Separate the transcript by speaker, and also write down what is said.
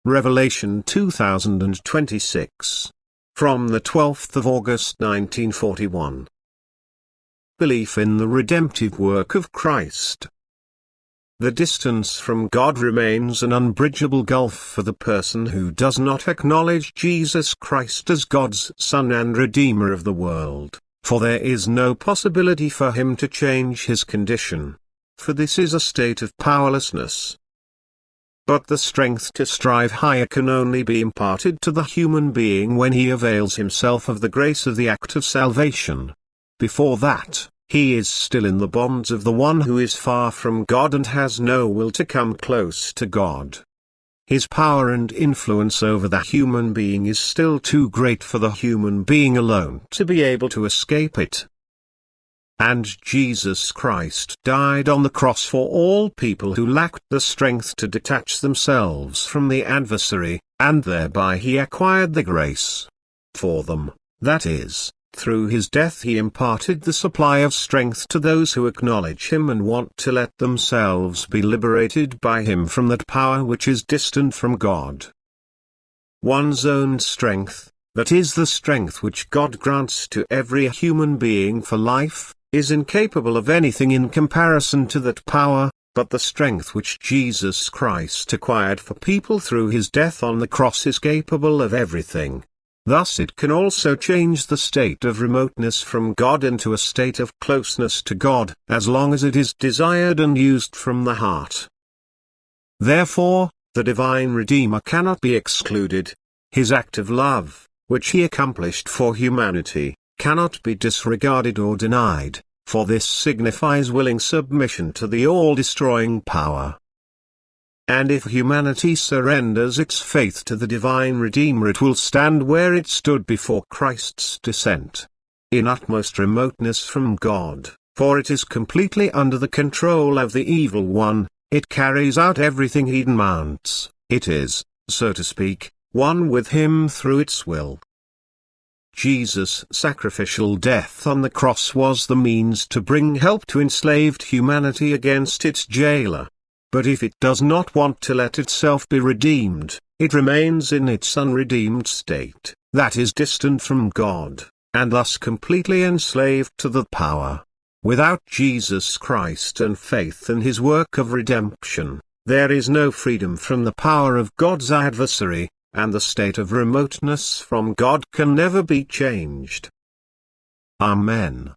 Speaker 1: Revelation 2026. From the 12th of August 1941. Belief in the redemptive work of Christ. The distance from God remains an unbridgeable gulf for the person who does not acknowledge Jesus Christ as God's Son and Redeemer of the world, for there is no possibility for him to change his condition. For this is a state of powerlessness. But the strength to strive higher can only be imparted to the human being when he avails himself of the grace of the act of salvation. Before that, he is still in the bonds of the one who is far from God and has no will to come close to God. His power and influence over the human being is still too great for the human being alone to be able to escape it. And Jesus Christ died on the cross for all people who lacked the strength to detach themselves from the adversary, and thereby he acquired the grace for them. That is, through his death he imparted the supply of strength to those who acknowledge him and want to let themselves be liberated by him from that power which is distant from God. One's own strength, that is the strength which God grants to every human being for life, is incapable of anything in comparison to that power, but the strength which Jesus Christ acquired for people through his death on the cross is capable of everything. Thus it can also change the state of remoteness from God into a state of closeness to God, as long as it is desired and used from the heart. Therefore, the divine Redeemer cannot be excluded. His act of love, which he accomplished for humanity, cannot be disregarded or denied, for this signifies willing submission to the all-destroying power. And if humanity surrenders its faith to the divine Redeemer, it will stand where it stood before Christ's descent, in utmost remoteness from God, for it is completely under the control of the evil one. It carries out everything he demands. It is, so to speak, one with him through its will. Jesus' sacrificial death on the cross was the means to bring help to enslaved humanity against its jailer. But if it does not want to let itself be redeemed, it remains in its unredeemed state, that is distant from God, and thus completely enslaved to the power. Without Jesus Christ and faith in his work of redemption, there is no freedom from the power of God's adversary, and the state of remoteness from God can never be changed. Amen.